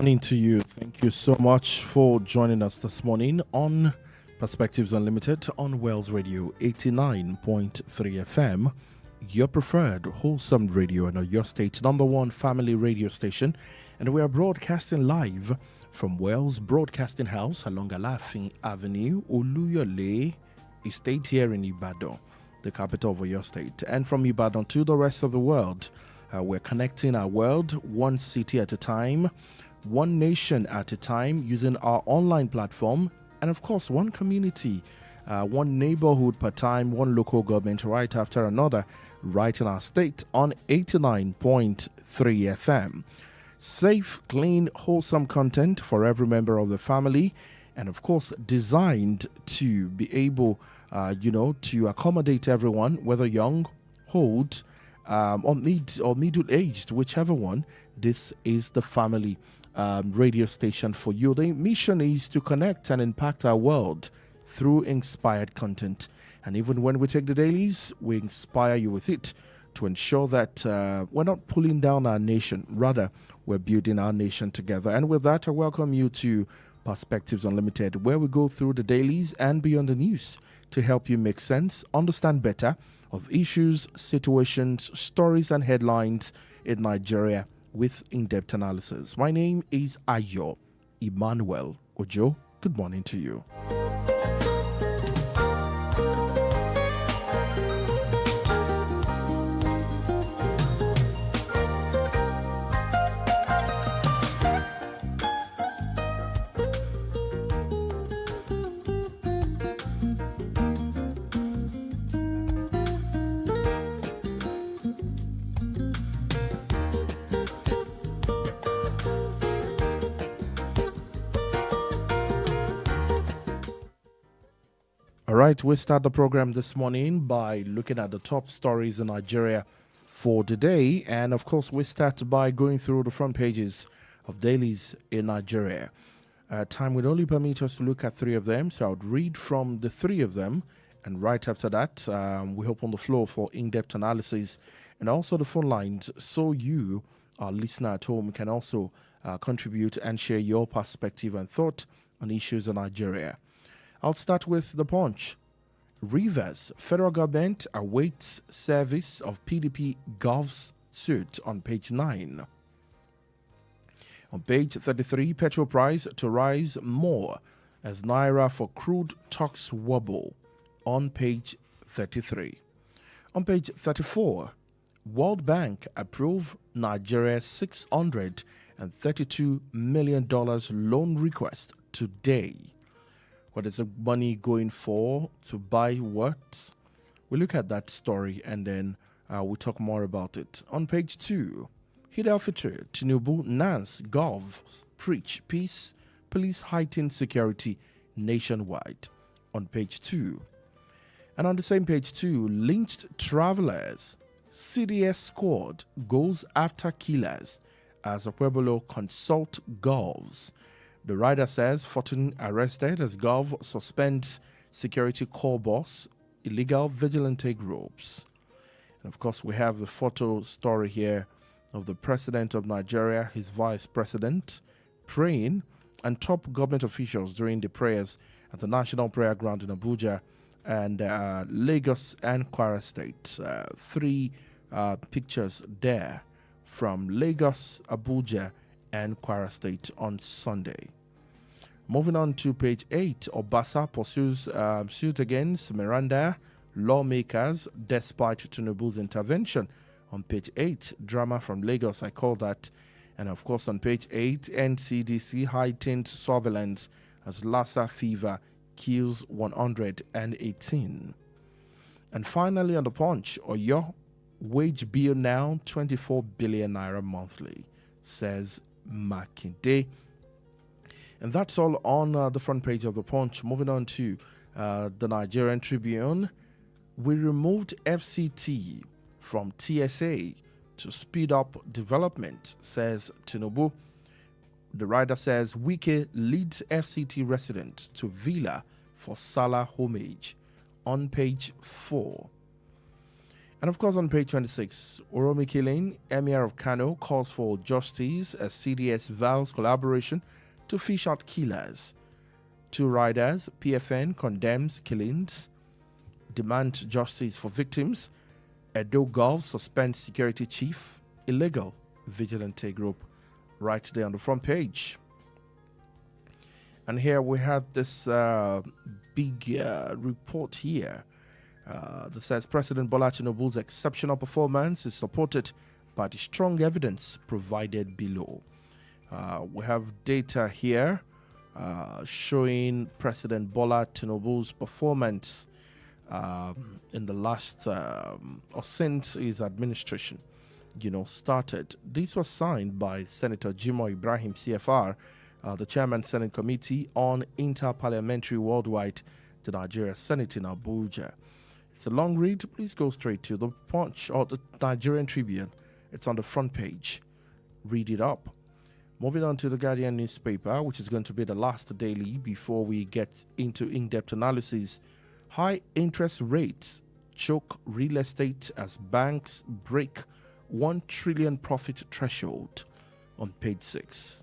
Morning to you. Thank you so much for joining us this morning on Perspectives Unlimited on Wells Radio 89.3 FM, your preferred wholesome radio and your state's number one family radio station. And we are broadcasting live from Wells Broadcasting House along Alafin Avenue, Oluyole Estate here in Ibadan, the capital of your state. And from Ibadan to the rest of the world, we're connecting our world one city at a time, one nation at a time, using our online platform, and of course one community, one neighborhood per time, one local government right after another, right in our state on 89.3 FM. Safe, clean, wholesome content for every member of the family, and of course designed to be able to accommodate everyone, whether young, old, or middle-aged, whichever one. This is the family radio station for you. The mission is to connect and impact our world through inspired content. And even when we take the dailies, we inspire you with it to ensure that we're not pulling down our nation. Rather, we're building our nation together. And with that, I welcome you to Perspectives Unlimited, where we go through the dailies and beyond the news to help you make sense, understand better of issues, situations, stories, and headlines in Nigeria with in-depth analysis. My name is Ayo Emmanuel-Ojo. Good morning to you. All right, we start the program this morning by looking at the top stories in Nigeria for the day. And of course, we start by going through the front pages of dailies in Nigeria. Time would only permit us to look at three of them, so I would read from the three of them. And right after that, we open the floor for in-depth analysis and also the phone lines, so you, our listener at home, can also contribute and share your perspective and thought on issues in Nigeria. I'll start with the Punch. Rivers, federal government awaits service of PDP Gov's suit on page 9. On page 33, petrol price to rise more as Naira for crude talks wobble on page 33. On page 34, World Bank approve Nigeria's $632 million loan request today. What is the money going for? To buy what? We look at that story and then we'll talk more about it. On page 2, Eid al-Fitr, Tinubu, Nance, Gov, preach peace, police heighten security nationwide. On page 2. And on the same page 2, lynched travelers, CDS squad goes after killers as Pueblo consult Govs. The rider says 14 arrested as Gov suspends security corps boss, illegal vigilante groups. And of course, we have the photo story here of the president of Nigeria, his vice president, praying, and top government officials during the prayers at the National Prayer Ground in Abuja and Lagos and Kwara State. Three pictures there from Lagos, Abuja, and Kwara State on Sunday. Moving on to page 8, Obasa pursues suit against Miranda lawmakers despite Tinubu's intervention. On page 8, drama from Lagos, I call that. And of course, on page 8, NCDC heightened surveillance as Lassa fever kills 118. And finally, on the Punch, Oyo wage bill now 24 billion naira monthly, says Makinde. And that's all on the front page of the Punch. Moving on to the Nigerian Tribune. We removed FCT from TSA to speed up development, says Tinubu. The rider says Wike leads FCT resident to villa for Salah homage on page 4. And of course, on page 26, Oromi Killing, Emir of Kano, calls for justice as CDS vows collaboration to fish out killers. Two riders, PFN condemns killings, demand justice for victims. Edo Gulf suspends security chief, illegal vigilante group, right there on the front page. And here we have this big report here that says President Bola Tinubu's exceptional performance is supported by the strong evidence provided below. We have data here showing President Bola Tinubu's performance in the last or since his administration, started. This was signed by Senator Jimoh Ibrahim, CFR, the Chairman Senate Committee on Interparliamentary Worldwide, the Nigeria Senate in Abuja. It's a long read. Please go straight to the Punch or the Nigerian Tribune. It's on the front page. Read it up. Moving on to the Guardian newspaper, which is going to be the last daily before we get into in-depth analysis. High interest rates choke real estate as banks break 1 trillion profit threshold on page 6.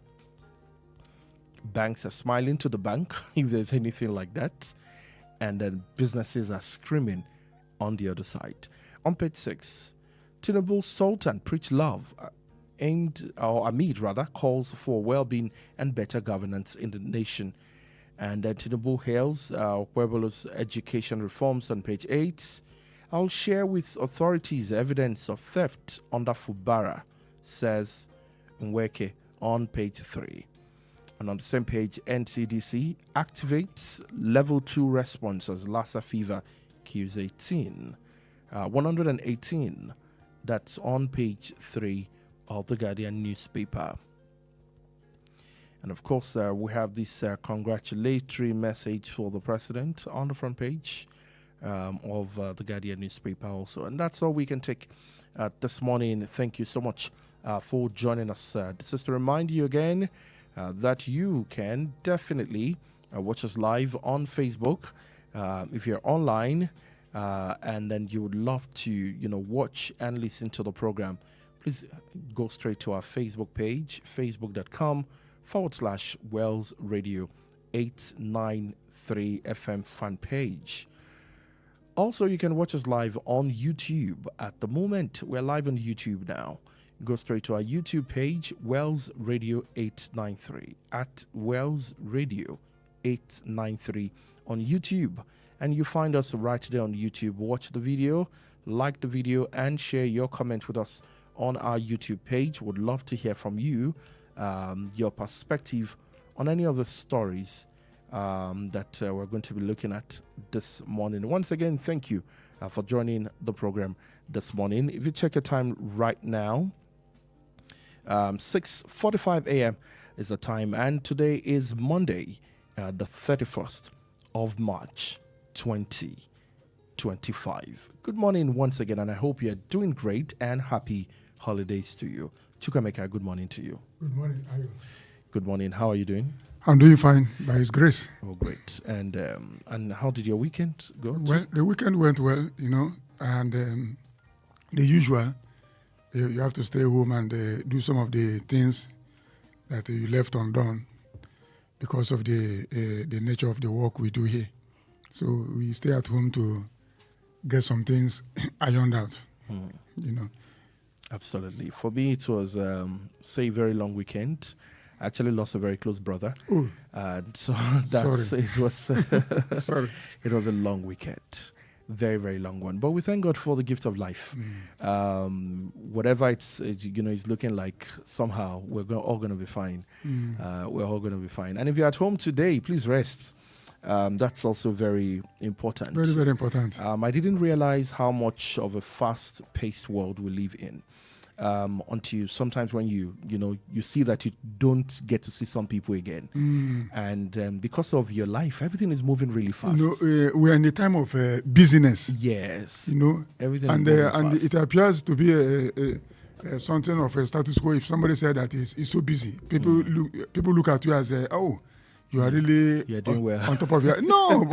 Banks are smiling to the bank, if there's anything like that, and then businesses are screaming on the other side. On page 6, Tinubu Sultan preach love amid calls for well-being and better governance in the nation. And Tinubu hails Pueblo's education reforms on page 8. I'll share with authorities evidence of theft under Fubara, says Nweke on page 3. And on the same page, NCDC activates level 2 response as Lassa fever kills 118. That's on page 3 of the Guardian newspaper. And of course, we have this congratulatory message for the president on the front page of the Guardian newspaper also. And that's all we can take this morning. Thank you so much for joining us. This is to remind you again that you can definitely watch us live on Facebook if you're online and then you would love to watch and listen to the program. Please go straight to our Facebook page, facebook.com/Wells Radio 893 FM fan page. Also, you can watch us live on YouTube. At the moment, we're live on YouTube now. Go straight to our YouTube page, Wells Radio 893, at Wells Radio 893 on YouTube. And you find us right there on YouTube. Watch the video, like the video, and share your comment with us on our YouTube page. Would love to hear from you, your perspective on any of the stories that we're going to be looking at this morning. Once again, thank you for joining the program this morning. If you check your time right now, 6:45 a.m. is the time, and today is Monday, the 31st of March, 2025. Good morning once again, and I hope you're doing great, and happy holidays to you. Chukwemeka, good morning to you. Good morning, Ayo. Good morning. How are you doing? I'm doing fine, by His grace. Oh, great. And how did your weekend go? Well, the weekend went well, and the usual. You have to stay home and do some of the things that you left undone because of the nature of the work we do here. So we stay at home to get some things ironed out, Absolutely. For me, it was, a very long weekend. I actually lost a very close brother. Oh. So it was Sorry. It was a long weekend. Very, very long one. But we thank God for the gift of life. Whatever it's looking like, somehow we're all going to be fine. We're all going to be fine. And if you're at home today, please rest. That's also very important. Very, very important. I didn't realize how much of a fast-paced world we live in. Until sometimes when you see that you don't get to see some people again, and because of your life, everything is moving really fast. We're in the time of busyness. Yes, everything, and it appears to be something of a status quo. If somebody said that he's so busy, people look at you as oh, you are really doing well on top of your no,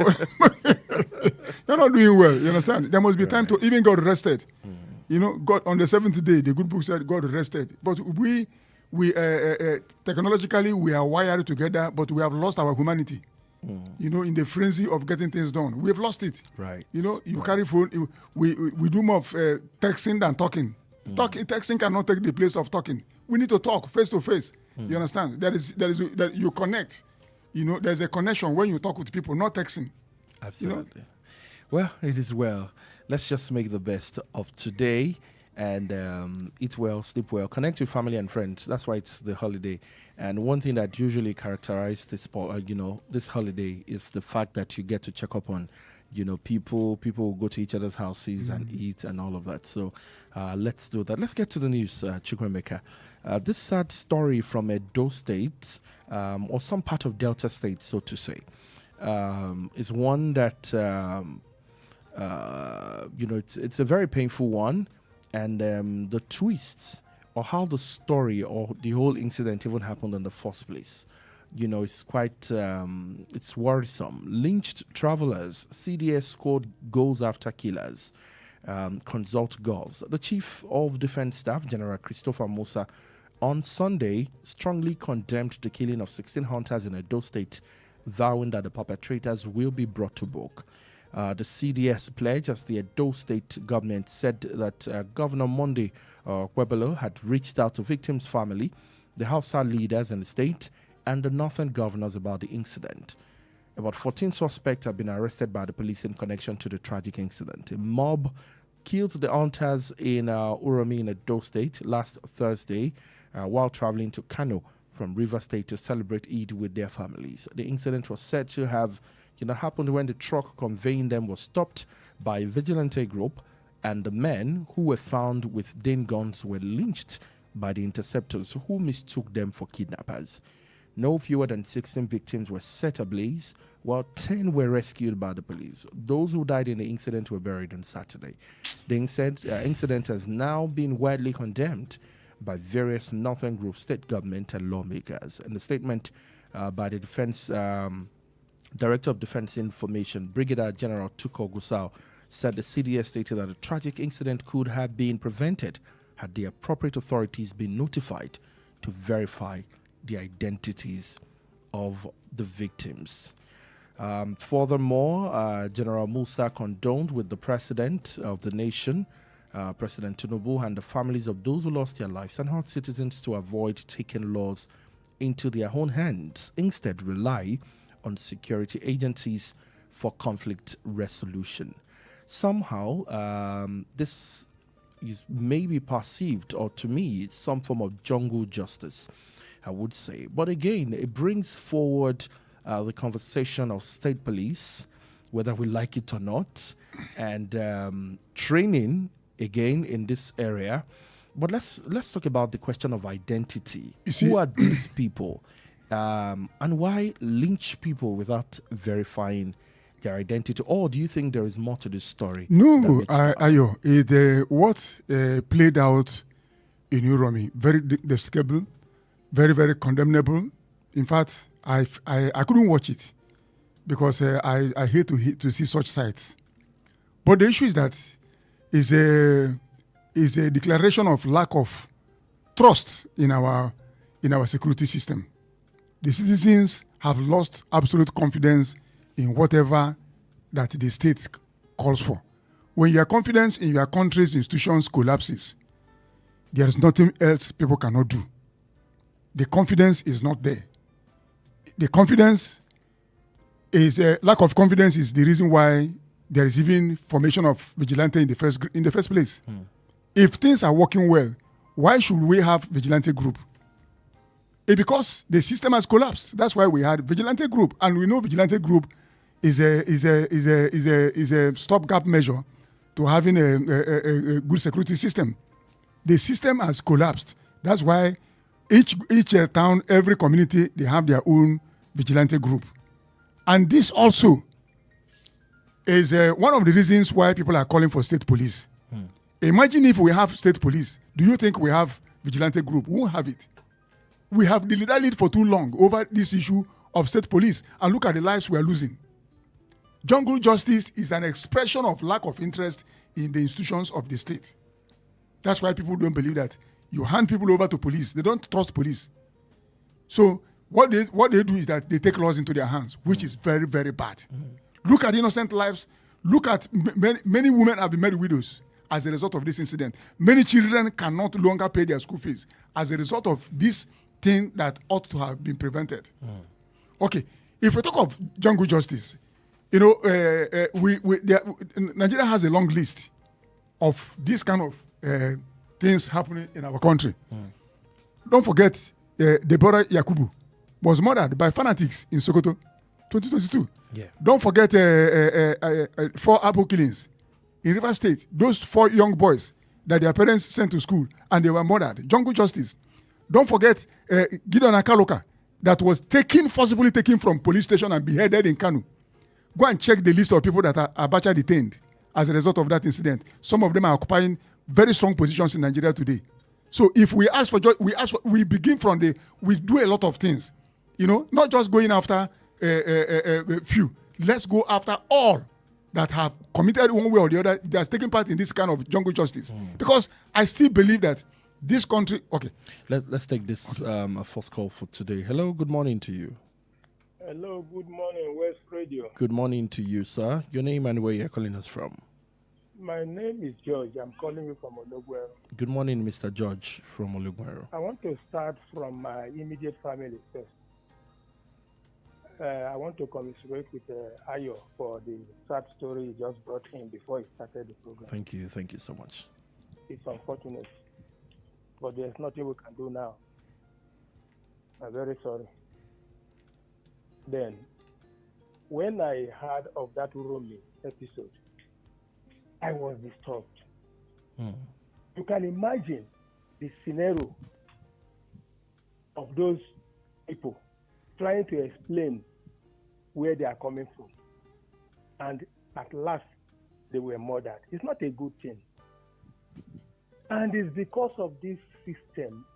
you're not doing well. You understand? There must be time to even get rested. God on the seventh day, the good book said God rested. But we technologically we are wired together, but we have lost our humanity. In the frenzy of getting things done, we have lost it. Right. Carry phone. We do more of texting than talking. Texting cannot take the place of talking. We need to talk face to face. You understand? That you connect. There's a connection when you talk with people, not texting. Absolutely. Well, it is well. Let's just make the best of today and eat well, sleep well, connect with family and friends. That's why it's the holiday. And one thing that usually characterizes this holiday is the fact that you get to check up on, people will go to each other's houses and eat and all of that. So let's do that. Let's get to the news, Chukwemeka. This sad story from Edo State, or some part of Delta State, so to say, is one that it's a very painful one, and the twists or how the story or the whole incident even happened in the first place, it's quite it's worrisome. Lynched travelers, CDS scored goals after killers. Consult Govs. The Chief of Defense Staff, General Christopher Musa, on Sunday strongly condemned the killing of 16 hunters in Edo State, vowing that the perpetrators will be brought to book. The CDS pledge, as the Edo State government said that Governor Monday Kwebelo had reached out to victims' family, the Hausa leaders in the state, and the northern governors about the incident. About 14 suspects have been arrested by the police in connection to the tragic incident. A mob killed the hunters in Uromi in Edo State last Thursday while traveling to Kano from River State to celebrate Eid with their families. The incident was said to have happened when the truck conveying them was stopped by a vigilante group, and the men who were found with Dane guns were lynched by the interceptors who mistook them for kidnappers. No fewer than 16 victims were set ablaze, while 10 were rescued by the police. Those who died in the incident were buried on Saturday. The incident has now been widely condemned by various northern groups, state government, and lawmakers. In the statement by the Defense Director of Defense Information, Brigadier General Tuko Gusau, said the CDS stated that a tragic incident could have been prevented had the appropriate authorities been notified to verify the identities of the victims. Furthermore, General Musa condoned with the President of the nation, President Tinubu, and the families of those who lost their lives, and urged citizens to avoid taking laws into their own hands, instead rely on security agencies for conflict resolution. Somehow, this is maybe perceived, or to me, it's some form of jungle justice, I would say. But again, it brings forward the conversation of state police, whether we like it or not, and training, again, in this area. But let's talk about the question of identity. Who are these people? And why lynch people without verifying their identity? Or do you think there is more to this story? No, Ayo, what played out in Uromi, very despicable, very, very condemnable. In fact, I couldn't watch it because I hate to see such sights. But the issue is that is a declaration of lack of trust in our security system. The citizens have lost absolute confidence in whatever that the state calls for. When your confidence in your country's institutions collapses, there is nothing else people cannot do. The confidence is not there. The confidence is lack of confidence is the reason why there is even formation of vigilante in the first place. If things are working well, why should we have vigilante group? It's because the system has collapsed. That's why we had vigilante group, and we know vigilante group is a stopgap measure to having a good security system. The system has collapsed. That's why each town, every community, they have their own vigilante group, and this also is one of the reasons why people are calling for state police. Imagine if we have state police. Do you think we have vigilante group? We won't have it. We have dilly-dallied for too long over this issue of state police, and look at the lives we are losing. Jungle justice is an expression of lack of interest in the institutions of the state. That's why people don't believe that. You hand people over to police. They don't trust police. So what they do is that they take laws into their hands, which is very, very bad. Look at innocent lives. Look at many women have been made widows as a result of this incident. Many children can no longer pay their school fees as a result of this thing that ought to have been prevented. Okay, if we talk of jungle justice, Nigeria has a long list of this kind of things happening in our country. Don't forget, Deborah Yakubu was murdered by fanatics in Sokoto, 2022. Yeah. Don't forget 4 Apple killings in River State. Those 4 young boys that their parents sent to school and they were murdered. Jungle justice. Don't forget Gideon Akaloka that was forcibly taken from police station and beheaded in Kanu. Go and check the list of people that are Abacha detained as a result of that incident. Some of them are occupying very strong positions in Nigeria today. So if we ask for we begin from we do a lot of things, not just going after a few. Let's go after all that have committed one way or the other that's taking part in this kind of jungle justice. Because I still believe that this country. Okay, let's take this first call for today. Hello, good morning to you. Hello, good morning, West Radio. Good morning to you, sir. Your name and where you're calling us from? My name is George. I'm calling you from Olugwero. Good morning, Mr. George from Olugwero. I want to start from my immediate family first. I want to commiserate with Ayo for the sad story he just brought in before he started the program. Thank you so much. It's unfortunate, but there's nothing we can do now. I'm very sorry. Then, when I heard of that Uromi episode, I was disturbed. You can imagine the scenario of those people trying to explain where they are coming from. And at last, they were murdered. It's not a good thing. And it's because of this system.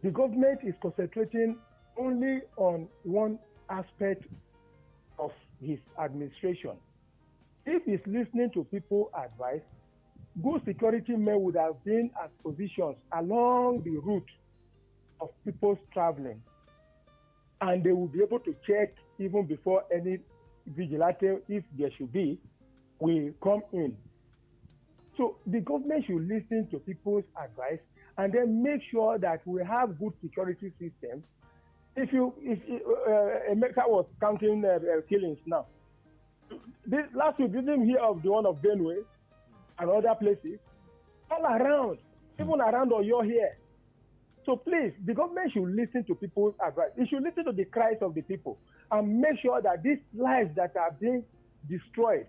The government is concentrating only on one aspect of his administration. If he's listening to people's advice, good security men would have been at positions along the route of people's traveling. And they will be able to check even before any vigilante, if there should be, will come in. So the government should listen to people's advice and then make sure that we have good security systems. If Emeka was counting killings now, last week, didn't hear of the one of Benue and other places? All around, even around Oyo here. So please, the government should listen to people's advice. It should listen to the cries of the people and make sure that these lives that are being destroyed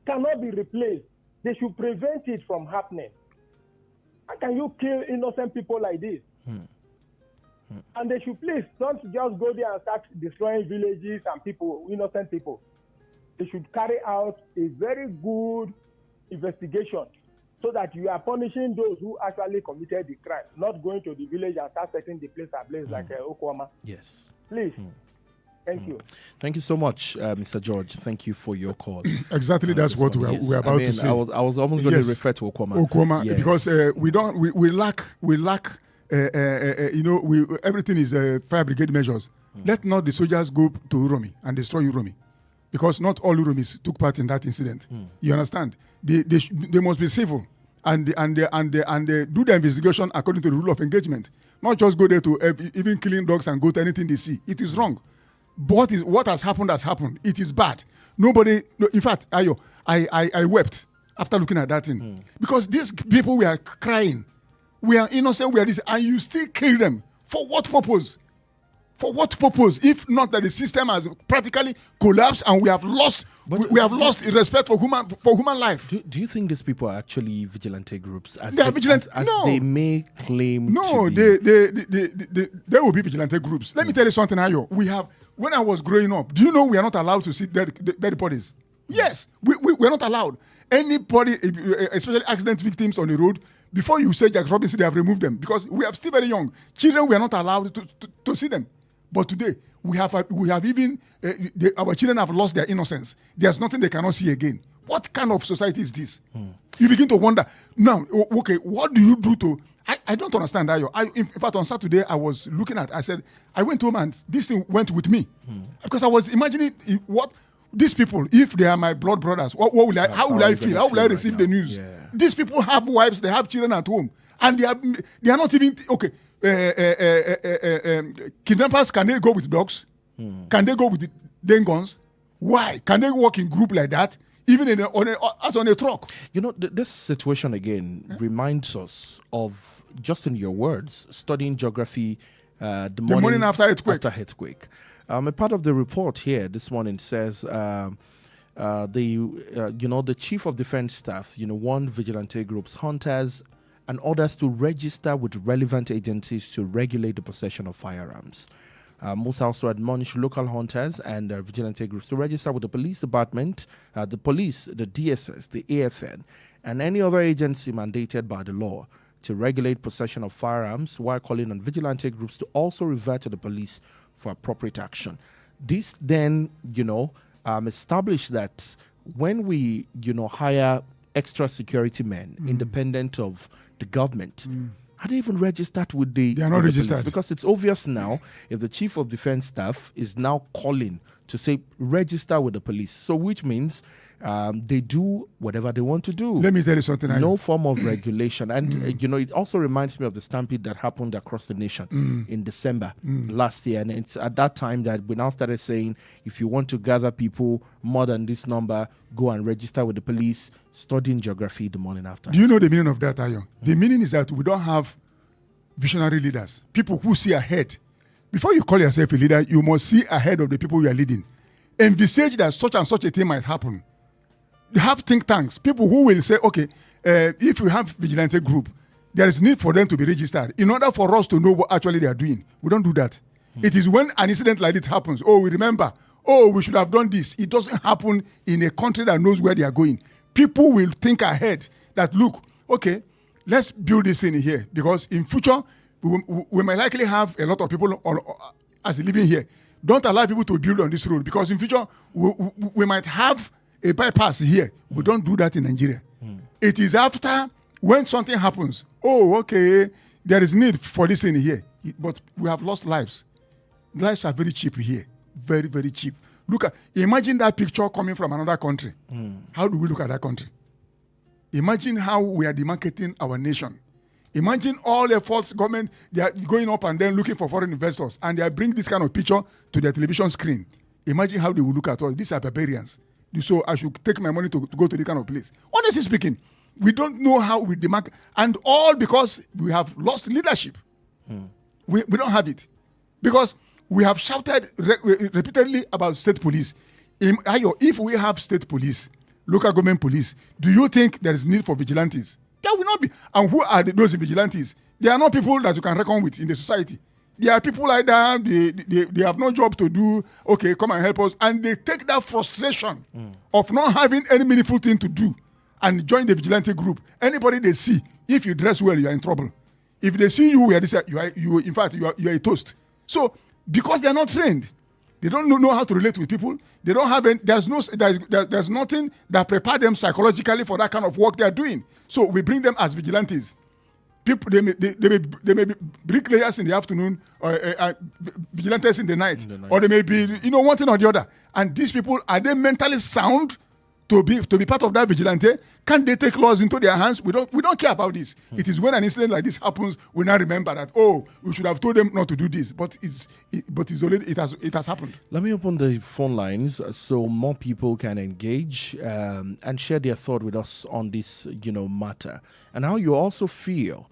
cannot be replaced. They should prevent it from happening. How can you kill innocent people like this? And they should please don't just go there and start destroying villages and people, innocent people. They should carry out a very good investigation so that you are punishing those who actually committed the crime, not going to the village and start setting the place ablaze like Okwama. Yes. Please. Thank you. Thank you so much, Mr. George. Thank you for your call. Exactly, that's what we're about to say. I was almost going to refer to Okwama. Okwama, yes. Because we lack. Everything is fire brigade measures. Let not the soldiers go to Uromi and destroy Uromi, because not all Uromis took part in that incident. You understand? They must be civil and they do the investigation according to the rule of engagement. Not just go there to even killing dogs and go to anything they see. It is wrong. But what has happened has happened. It is bad. In fact, Ayo, I wept after looking at that thing because these people were crying. We are innocent, we are this, and you still kill them. For what purpose? For what purpose? If not that the system has practically collapsed and we have lost respect for human life. Do you think these people are actually vigilante groups? They are vigilante. No, they may claim. No, to be. They will be vigilante groups. Let me tell you something, Ayo. When I was growing up, do you know we are not allowed to see dead bodies? Yes, we are not allowed. Anybody, especially accident victims on the road, before you say Jack Robinson, they have removed them because we are still very young. Children, we are not allowed to see them. But today, we have even our children have lost their innocence. There's nothing they cannot see again. What kind of society is this? You begin to wonder. Now, okay, what do you do to... I don't understand that. In fact, on Saturday, I was looking at... I said, I went home and this thing went with me. Because I was imagining what... These people, if they are my blood brothers, how will I feel? How will I receive the news? Yeah. These people have wives, they have children at home. And they are not even... Okay, kidnappers, can they go with dogs? Can they go with guns? Why? Can they walk in group like that? Even on a truck. You know, this situation again reminds us of, just in your words, studying geography the morning after earthquake. A part of the report here this morning says the chief of defense staff, warned vigilante groups, hunters, and others to register with relevant agencies to regulate the possession of firearms. Musa also admonished local hunters and vigilante groups to register with the police department, the police, the DSS, the AFN, and any other agency mandated by the law to regulate possession of firearms, while calling on vigilante groups to also revert to the police for appropriate action. This then, established that when we, hire extra security men, independent of the government, are they even registered with the... They are not registered. Police? Because it's obvious now, if the chief of defense staff is now calling to say, register with the police. So which means they do whatever they want to do. Let me tell you something. No form of regulation. And, it also reminds me of the stampede that happened across the nation in December last year. And it's at that time that we now started saying, if you want to gather people more than this number, go and register with the police, studying geography the morning after. Do you know the meaning of that, Ayo? The meaning is that we don't have visionary leaders, people who see ahead. Before you call yourself a leader, you must see ahead of the people you are leading. Envisage that such and such a thing might happen. They have think tanks, people who will say, okay, if we have vigilante group, there is need for them to be registered in order for us to know what actually they are doing. We don't do that. It is when an incident like this happens, we remember, we should have done this. It doesn't happen in a country that knows where they are going. People will think ahead that, look, okay, let's build this thing here, because in future, we might likely have a lot of people as living here. Don't allow people to build on this road, because in future, we might have a bypass here. We don't do that in Nigeria. It is after, when something happens, okay, there is need for this thing here. But we have lost lives. Lives are very cheap here. Very, very cheap. Imagine that picture coming from another country. How do we look at that country? Imagine how we are demarketing our nation. Imagine all the false government, they are going up and then looking for foreign investors, and they are bringing this kind of picture to their television screen. Imagine how they will look at us. These are barbarians. So I should take my money to go to this kind of place. Honestly speaking, we don't know how we demarket, and all because we have lost leadership. We don't have it. Because we have shouted repeatedly about state police. If we have state police, local government police, do you think there is need for vigilantes? There will not be. And who are those vigilantes? They are not people that you can reckon with in the society. They are people like that, they have no job to do. Okay, come and help us. And they take that frustration of not having any meaningful thing to do and join the vigilante group. Anybody they see, if you dress well, you are in trouble. If they see you, you are a toast. So, because they are not trained, they don't know how to relate with people. They don't have there's nothing that prepare them psychologically for that kind of work they are doing. So we bring them as vigilantes. People, they may be bricklayers in the afternoon, or vigilantes in the night, or they may be one thing or the other. And these people, are they mentally sound to be part of that vigilante? Can they take laws into their hands? We don't care about this. It is when an incident like this happens, we now remember that we should have told them not to do this. But it has happened. Let me open the phone lines so more people can engage and share their thought with us on this matter, and how you also feel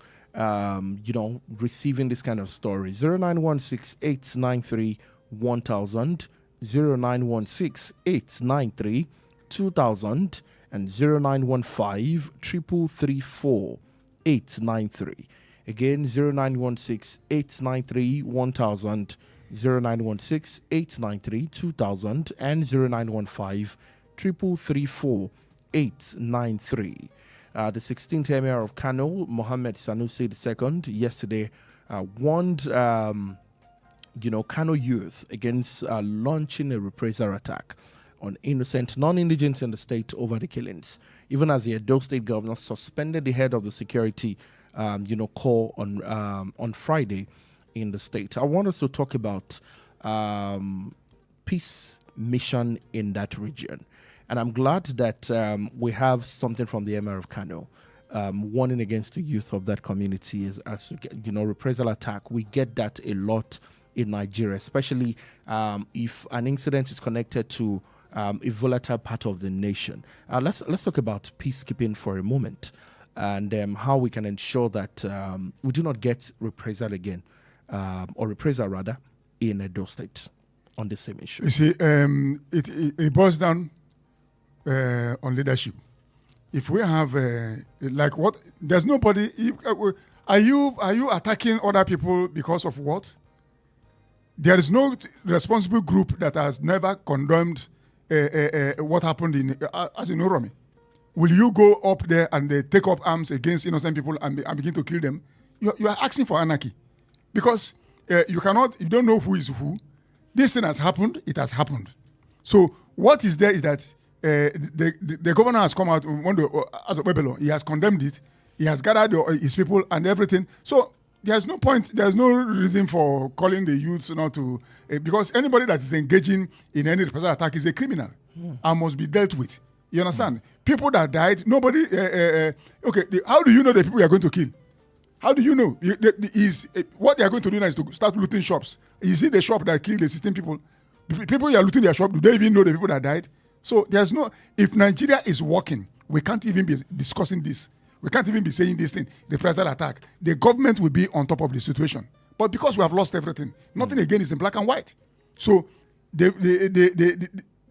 receiving this kind of story. 0916-893-1000, 0916-893-2000, and 0915-334-893. Again, 0916-893-1000, 0916-893-2000, and 0915-334-893. The 16th Emir of Kano, Mohammed Sanusi II, yesterday warned Kano youth against launching a reprisal attack on innocent non-indigens in the state over the killings, even as the Edo State governor suspended the head of the security, corps on Friday in the state. I want us to talk about peace mission in that region. And I'm glad that we have something from the Emir of Kano warning against the youth of that community as reprisal attack. We get that a lot in Nigeria, especially if an incident is connected to a volatile part of the nation. Let's talk about peacekeeping for a moment and how we can ensure that we do not get reprisal again, or reprisal rather, in Edo State on the same issue. You see, it boils down on leadership. If we have there's nobody. Are you attacking other people because of what? There is no responsible group that has never condemned what happened in Oromi. Will you go up there and take up arms against innocent people and begin to kill them? You are asking for anarchy, because you don't know who is who. This thing has happened. It has happened. So what is there is that the governor has come out as a Webelo. He has condemned it. He has gathered his people and everything. So there's no point. There's no reason for calling the youths not to, because anybody that is engaging in any repressive attack is a criminal and must be dealt with. You understand? People that died, nobody. How do you know the people you are going to kill? How do you know? What they are going to do now is to start looting shops. You see the shop that killed the 16 people. People you are looting their shop, do they even know the people that died? So there's no. If Nigeria is working, we can't even be discussing this. We can't even be saying this thing, the reprisal attack. The government will be on top of the situation. But because we have lost everything, nothing again is in black and white. So the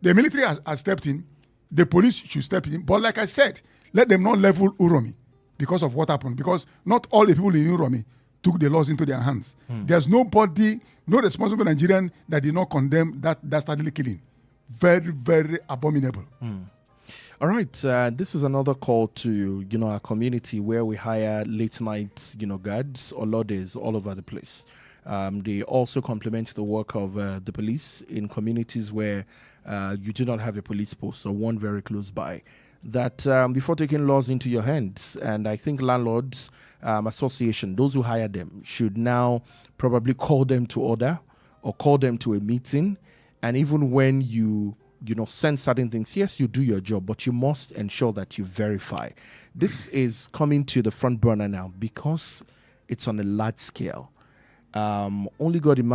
military has stepped in. The police should step in. But like I said, let them not level Uromi because of what happened. Because not all the people in Uromi took the laws into their hands. There's nobody, no responsible Nigerian that did not condemn that dastardly killing. Very, very abominable. All right, this is another call to our community where we hire late night guards or lorries all over the place. They also complement the work of the police in communities where you do not have a police post or one very close by. That before taking laws into your hands, and I think landlords association, those who hire them, should now probably call them to order or call them to a meeting. And even when you send certain things, yes, you do your job, but you must ensure that you verify. This is coming to the front burner now because it's on a large scale. Only God we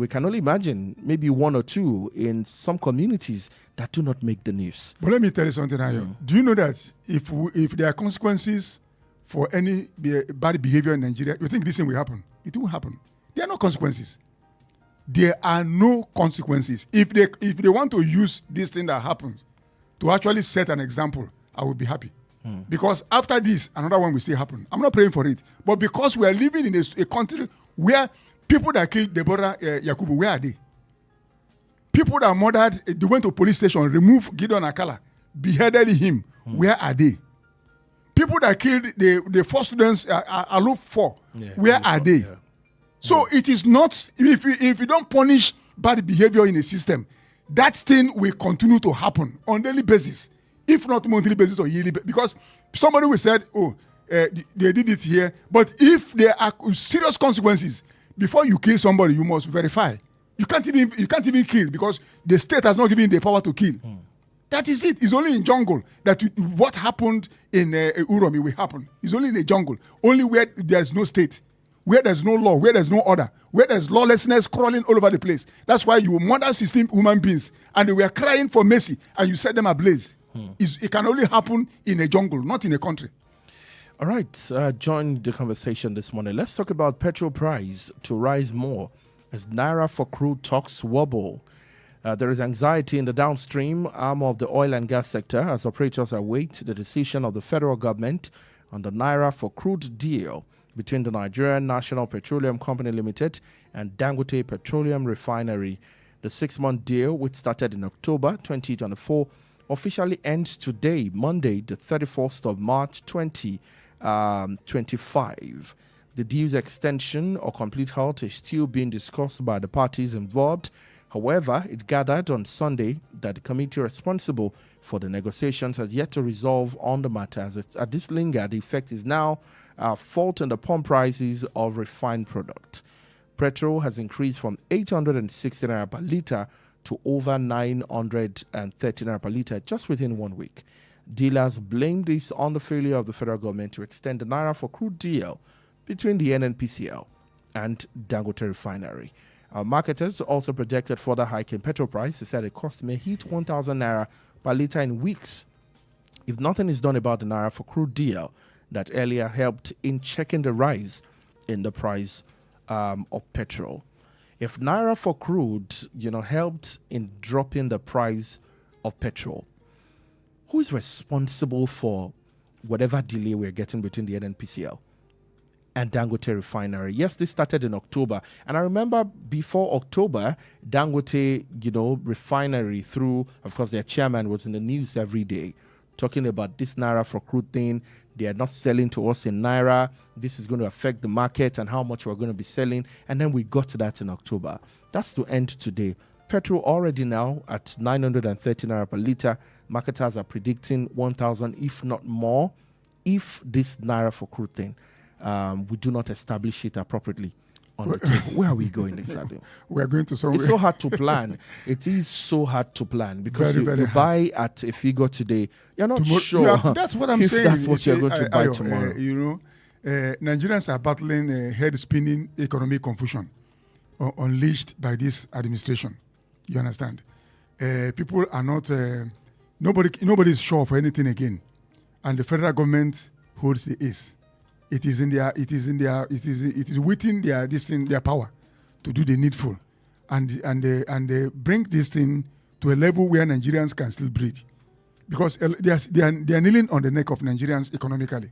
can only imagine maybe one or two in some communities that do not make the news. But let me tell you something, Ayo. Do you know that if there are consequences for any bad behavior in Nigeria, you think this thing will happen? It won't happen. There are no consequences. There are no consequences. If they want to use this thing that happens to actually set an example, I will be happy. Because after this, another one will still happen. I'm not praying for it. But because we are living in a country where people that killed Deborah Yakubu, where are they? People that murdered, they went to police station, removed Gideon Akala, beheaded him. Where are they? People that killed the four students, Aloof 4, where are they? Yeah. So it is not, if you don't punish bad behavior in a system, that thing will continue to happen on daily basis, if not monthly basis or yearly basis. Because somebody will say, they did it here. But if there are serious consequences, before you kill somebody, you must verify. You can't even kill because the state has not given you the power to kill. That is it. It's only in jungle that what happened in Uromi will happen. It's only in the jungle. Only where there's no state, where there's no law, where there's no order, where there's lawlessness crawling all over the place. That's why you murder 16 human beings and they were crying for mercy and you set them ablaze. It can only happen in a jungle, not in a country. All right, join the conversation this morning. Let's talk about petrol price to rise more as Naira for crude talks wobble. There is anxiety in the downstream arm of the oil and gas sector as operators await the decision of the federal government on the Naira for crude deal between the Nigerian National Petroleum Company Limited and Dangote Petroleum Refinery. The 6-month deal, which started in October 2024, officially ends today, Monday, the 31st of March 2025. The deal's extension or complete halt is still being discussed by the parties involved, However, it gathered on Sunday that the committee responsible for the negotiations has yet to resolve on the matter. As this linger, the effect is now fault on the pump prices of refined product. Petrol has increased from 860 naira per litre to over 930 naira per litre just within 1 week. Dealers blame this on the failure of the federal government to extend the naira for crude deal between the NNPCL and Dangote Refinery. Marketers also projected further hike in petrol price. They said the cost may hit 1,000 naira per litre in weeks if nothing is done about the naira for crude deal that earlier helped in checking the rise in the price of petrol. If naira for crude, helped in dropping the price of petrol, who is responsible for whatever delay we're getting between the NNPCL and Dangote Refinery? Yes, this started in October. And I remember before October, Dangote, Refinery, through, of course, their chairman was in the news every day talking about this naira for crude thing. They are not selling to us in naira. This is going to affect the market and how much we're going to be selling. And then we got to that in October. That's to end today. Petrol already now at 930 naira per litre. Marketers are predicting 1,000, if not more, if this naira for crude thing, we do not establish it appropriately on the table. Where are we going exactly? We are going to somewhere. It's so hard to plan. It is so hard to plan because Very, you buy at a figure today. You're not sure. That's what I'm if saying. That's what you're going to buy Ayo, tomorrow. Nigerians are battling head-spinning economic confusion unleashed by this administration. You understand? People are not. Nobody is sure for anything again, and the federal government holds the ace. It is within their power to do the needful, and they bring this thing to a level where Nigerians can still breathe, because they are kneeling on the neck of Nigerians economically.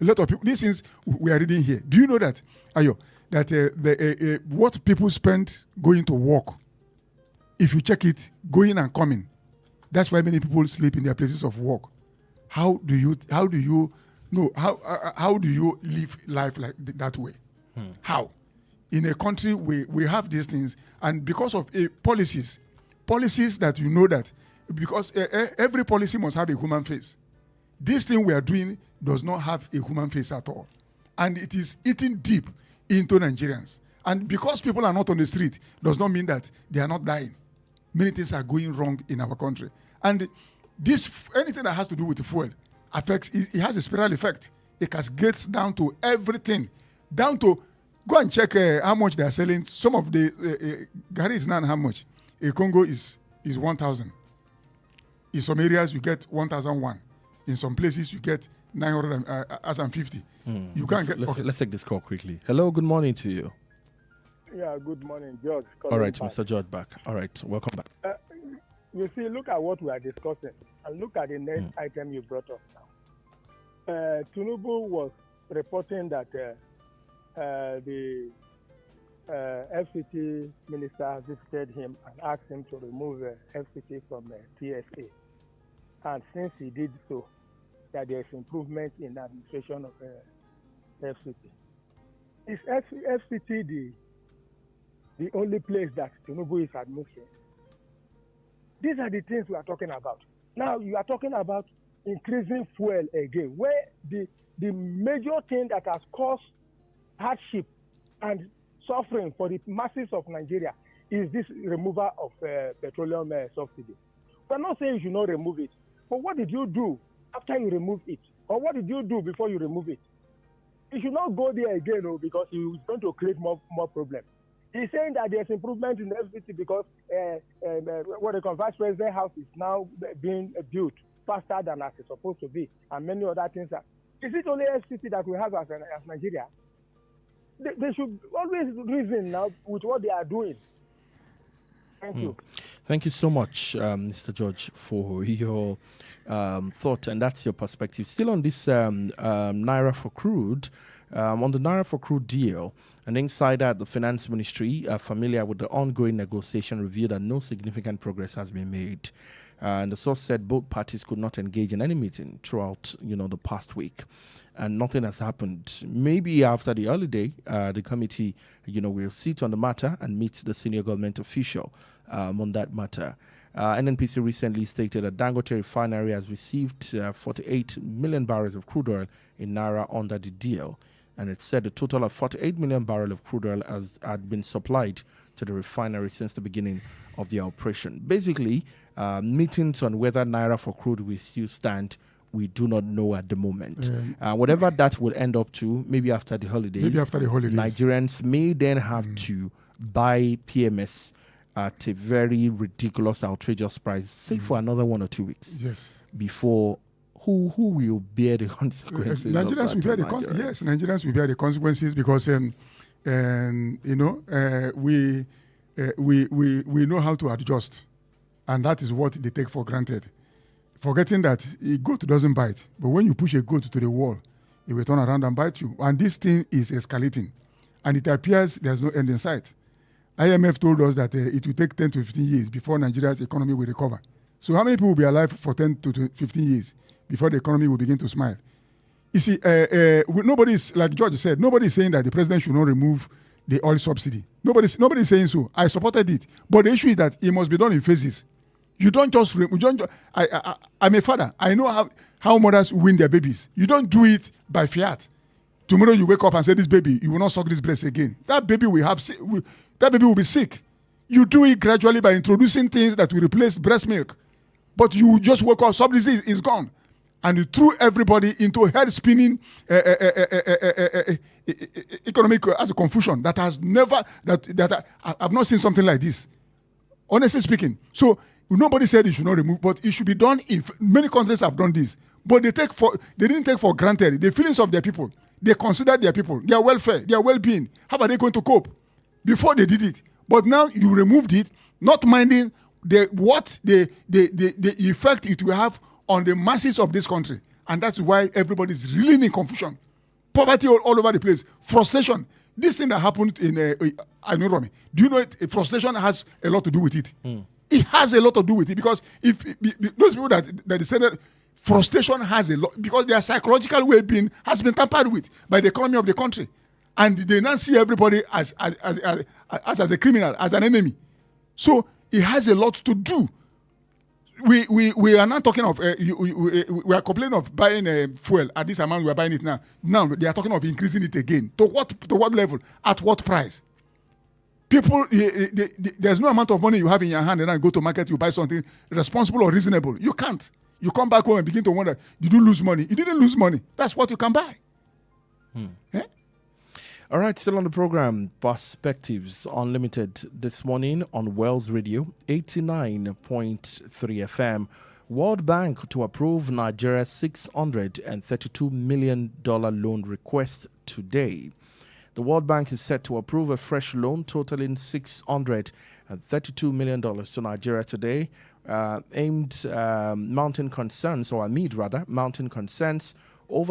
A lot of people. These things we are reading here. Do you know that, Ayo, that what people spend going to work, if you check it, going and coming, that's why many people sleep in their places of work. How do you live life like that way? How? In a country we have these things, and because of policies that you know that, because every policy must have a human face. This thing we are doing does not have a human face at all, and it is eating deep into Nigerians. And because people are not on the street does not mean that they are not dying. Many things are going wrong in our country, and this anything that has to do with the fuel affects. It has a spiral effect. It cascades down to everything, down to go and check how much they are selling. Some of the Gary is not how much. A Congo is 1,000. In some areas you get 1,001. In some places you get 950. You can't get. Let's take this call quickly. Hello, good morning to you. Yeah, good morning, George. All right, Mr. George back. All right, welcome back. You see, look at what we are discussing, and look at the next item you brought up now. Tinubu was reporting that the FCT minister visited him and asked him to remove FCT from TSA. And since he did so, that there is improvement in the administration of FCT. Is FCT the only place that Tinubu is administering? These are the things we are talking about. Now you are talking about increasing fuel again, where the major thing that has caused hardship and suffering for the masses of Nigeria is this removal of petroleum subsidy. We're not saying you should not remove it, but what did you do after you remove it? Or what did you do before you remove it? You should not go there again, because it's going to create more problems. He's saying that there's improvement in FCT because what the Vice President House is now being built faster than as it's supposed to be, and many other things. Is it only FCT that we have as Nigeria? They should always reason now with what they are doing. Thank you. Thank you so much, Mr. George, for your thought, and that's your perspective. Still on this Naira for crude, on the Naira for crude deal, an insider at the Finance Ministry, familiar with the ongoing negotiation, revealed that no significant progress has been made. And the source said both parties could not engage in any meeting throughout, the past week, and nothing has happened. Maybe after the holiday, the committee, will sit on the matter and meet the senior government official on that matter. NNPC recently stated that Dangote refinery has received 48 million barrels of crude oil in Naira under the deal. And it said a total of 48 million barrels of crude oil had been supplied to the refinery since the beginning of the operation. Basically, meetings on whether Naira for crude will still stand, we do not know at the moment. Whatever that will end up to, maybe after the holidays, Nigerians may then have to buy PMS at a very ridiculous, outrageous price, say for another 1 or 2 weeks. Yes. Before who will bear the consequences? Nigerians will bear the consequences. Yes, Nigerians will bear the consequences because we know how to adjust, and that is what they take for granted. Forgetting that a goat doesn't bite, but when you push a goat to the wall, it will turn around and bite you. And this thing is escalating, and it appears there's no end in sight. IMF told us that it will take 10 to 15 years before Nigeria's economy will recover. So how many people will be alive for 10 to 15 years before the economy will begin to smile? You see, nobody's, like George said, nobody's saying that the president should not remove the oil subsidy. Nobody's saying so. I supported it. But the issue is that it must be done in phases. You don't just, I'm a father. I know how mothers win their babies. You don't do it by fiat. Tomorrow you wake up and say, this baby, you will not suck this breast again. That baby will be sick. You do it gradually by introducing things that will replace breast milk. But you just wake up, subsidy is gone. And you threw everybody into head spinning economic as a confusion that has never, I've not seen something like this. Honestly speaking. So nobody said it should not remove, but it should be done. If many countries have done this, but they didn't take for granted the feelings of their people. They consider their people, their welfare, their well-being. How are they going to cope? Before they did it. But now you removed it, not minding the effect it will have on the masses of this country. And that's why everybody's really in confusion. Poverty all over the place. Frustration. This thing that happened in, I know, Romy, do you know frustration has a lot to do with it? It has a lot to do with it because if those people that said that frustration has a lot, because their psychological well-being has been tampered with by the economy of the country. And they now see everybody as a criminal, as an enemy. So it has a lot to do. We are not talking of, we are complaining of buying fuel at this amount, we are buying it now. Now they are talking of increasing it again. To what level? At what price? People, there's no amount of money you have in your hand and then go to market, you buy something responsible or reasonable. You can't. You come back home and begin to wonder, did you lose money? You didn't lose money. That's what you can buy. Eh? All right, still on the program, Perspectives Unlimited this morning on Wells Radio, 89.3 FM. World Bank to approve Nigeria's $632 million loan request today. The World Bank is set to approve a fresh loan totaling $632 million to Nigeria today, amid mounting concerns over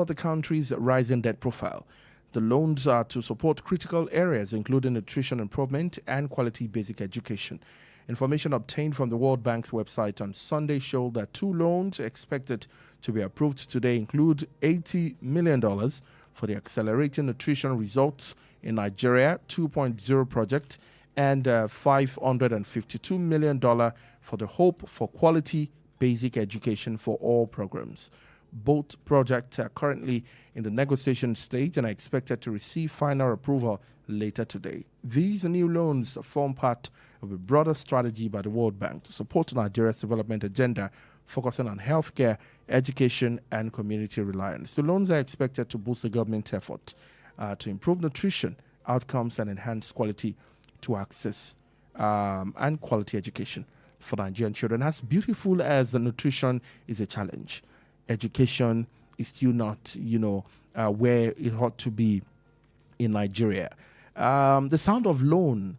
the country's rising debt profile. The loans are to support critical areas, including nutrition improvement and quality basic education. Information obtained from the World Bank's website on Sunday showed that 2 loans expected to be approved today include $80 million for the Accelerating Nutrition Results in Nigeria 2.0 project and $552 million for the Hope for Quality Basic Education for All programs. Both projects are currently in the negotiation stage and are expected to receive final approval later today. These new loans form part of a broader strategy by the World Bank to support Nigeria's development agenda, focusing on healthcare, education, and community reliance. The loans are expected to boost the government's effort to improve nutrition outcomes and enhance quality to access and quality education for Nigerian children. As beautiful as the nutrition is a challenge, education is still not, where it ought to be in Nigeria. The sound of loan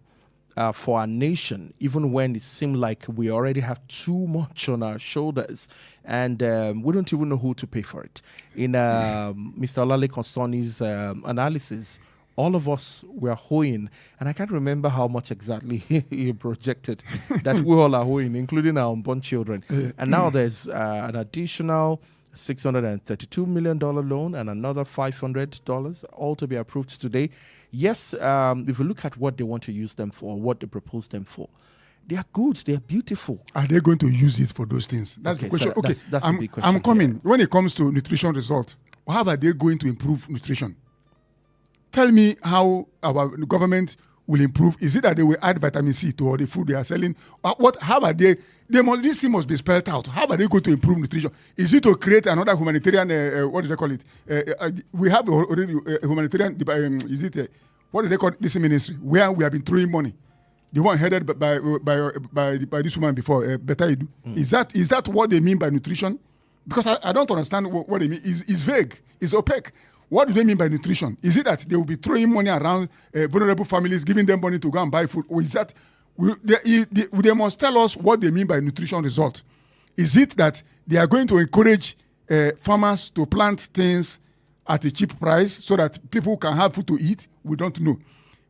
for our nation, even when it seemed like we already have too much on our shoulders and we don't even know who to pay for it. In Mr. Olale Constani's analysis, all of us were owing, and I can't remember how much exactly he projected that we all are owing, including our unborn children. And now there's an additional $632 million loan and another $500 all to be approved today. Yes, if you look at what they want to use them for, what they propose them for, They are good. They are beautiful. Are they going to use it for those things? That's the question. So Okay, that's a big question. I'm coming. When it comes to nutrition result, how are they going to improve nutrition? Tell me how our government will improve. Is it that they will add vitamin C to all the food they are selling? How are they? This thing must be spelled out. How are they going to improve nutrition? Is it to create another humanitarian? What do they call it? We have already a humanitarian. What do they call this ministry? Where we have been throwing money. The one headed by this woman before, Beta Edu. Is that what they mean by nutrition? Because I don't understand what they mean. It's vague. It's opaque. What do they mean by nutrition? Is it that they will be throwing money around vulnerable families, giving them money to go and buy food? Or is that they must tell us what they mean by nutrition result? Is it that they are going to encourage farmers to plant things at a cheap price so that people can have food to eat? We don't know.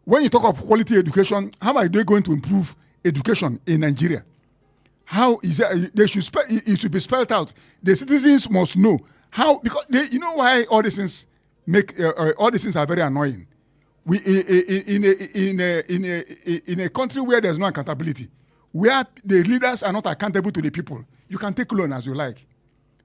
When you talk of quality education, how are they going to improve education in Nigeria? How is that? It should be spelled out. The citizens must know how, because you know why all these things are very annoying. We in a country where there's no accountability, where the leaders are not accountable to the people, you can take loan as you like,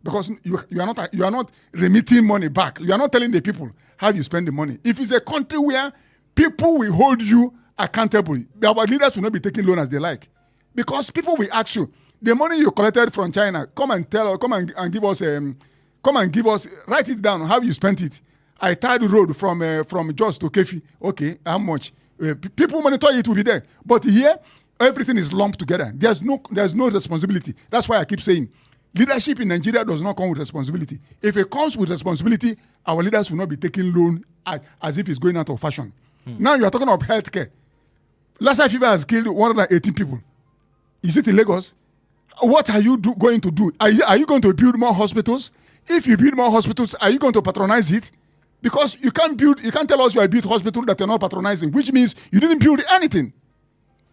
because you are not remitting money back. You are not telling the people how you spend the money. If it's a country where people will hold you accountable, our leaders will not be taking loan as they like, because people will ask you, the money you collected from China, come and give us, write it down how you spent it. I tied the road from Jos to Kefi. Okay, how much? People monitor it, will be there. But here, everything is lumped together. There's no responsibility. That's why I keep saying, leadership in Nigeria does not come with responsibility. If it comes with responsibility, our leaders will not be taking loan as if it's going out of fashion. Now you are talking of healthcare. Lassa fever has killed 118 people. Is it in Lagos? What are you going to do? Are you going to build more hospitals? If you build more hospitals, are you going to patronize it? Because you can't tell us you are built hospital that you're not patronizing, which means you didn't build anything.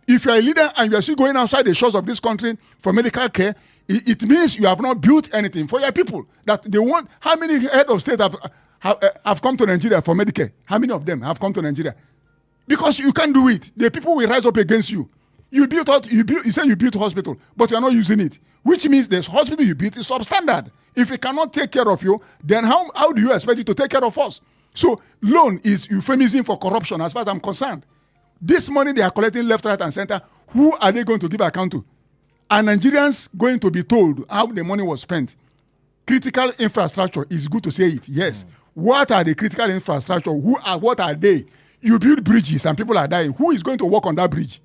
If you're a leader and you're still going outside the shores of this country for medical care, it means you have not built anything for your people. That they want. How many head of state have come to Nigeria for Medicare? How many of them have come to Nigeria? Because you can't do it. The people will rise up against you. You say you built hospital, but you're not using it, which means the hospital you built is substandard. If it cannot take care of you, then how do you expect it to take care of us? So loan is euphemism for corruption as far as I'm concerned. This money they are collecting left, right, and center, who are they going to give account to? Are Nigerians going to be told how the money was spent? Critical infrastructure, is good to say it, yes. What are the critical infrastructure? What are they? You build bridges and people are dying. Who is going to work on that bridge?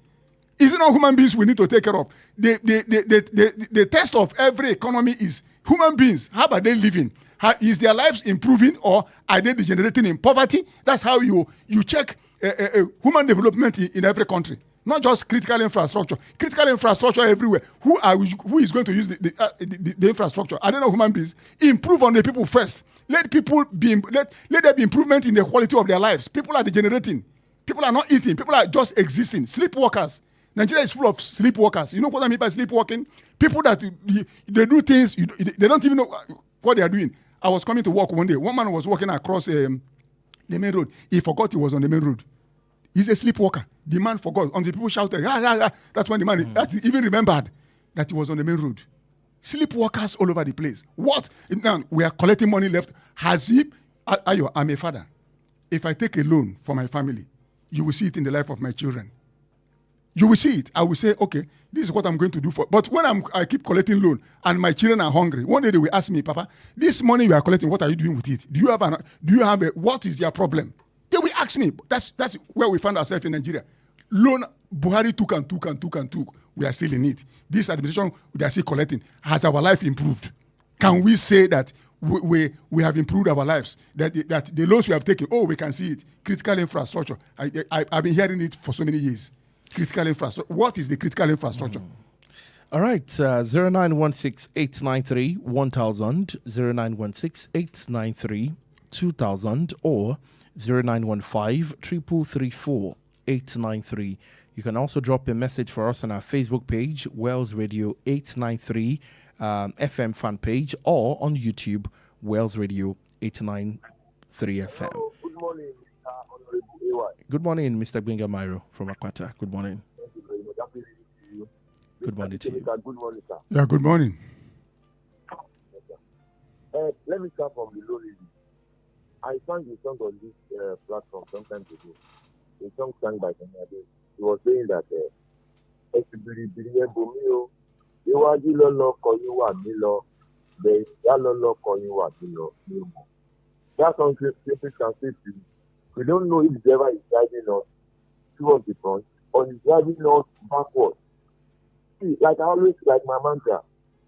Is it not human beings we need to take care of? The test of every economy is human beings. How are they living? Is their lives improving, or are they degenerating in poverty? That's how you check human development in every country. Not just critical infrastructure. Critical infrastructure everywhere. Who is going to use the infrastructure? Are they not human beings? Improve on the people first. Let people let there be improvement in the quality of their lives. People are degenerating. People are not eating. People are just existing. Sleepwalkers. Nigeria is full of sleepwalkers. You know what I mean by sleepwalking? People that they do things, they don't even know what they are doing. I was coming to work one day. One man was walking across the main road. He forgot he was on the main road. He's a sleepwalker. The man forgot. And the people shouted, ah, ah, ah. That's when the man even remembered that he was on the main road. Sleepwalkers all over the place. What? Now, we are collecting money left. Ayo, I'm a father. If I take a loan for my family, you will see it in the life of my children. You will see it. I will say, okay, this is what I'm going to do for. But when I keep collecting loan and my children are hungry, one day they will ask me, Papa, this money you are collecting, what are you doing with it? Do you have what is your problem? They will ask me. That's where we find ourselves in Nigeria. Loan, Buhari took. We are still in it. This administration, they are still collecting. Has our life improved? Can we say that we have improved our lives? That the loans we have taken, we can see it. Critical infrastructure. I've been hearing it for so many years. Critical infrastructure. What is the critical infrastructure? All right. 0916-893-1000, 0916-893-2000, or 0915-334-893. You can also drop a message for us on our Facebook page, Wells Radio 893 FM fan page, or on YouTube, Wells Radio 893 FM. Hello. Good morning, Mr. Honorable AY. Good morning, Mr. Gbenga Mairo from Akwata. Good morning. Thank you very much. Happy to you. Good morning to you. Good morning, sir. Yeah, good morning. Let me start from the low level. I sang a song on this platform some time ago. A song sung by Kanyade. He was saying that iwájú lọ́lọ́kọ yín wà mí lọ, bẹ́ẹ̀ ìyá lọ́lọ́kọ yín wà mí lọ, mi ò mọ̀. That song simply translates to, we don't know if the driver is driving us towards the front or is driving us backwards. See, like I always, like my mantra,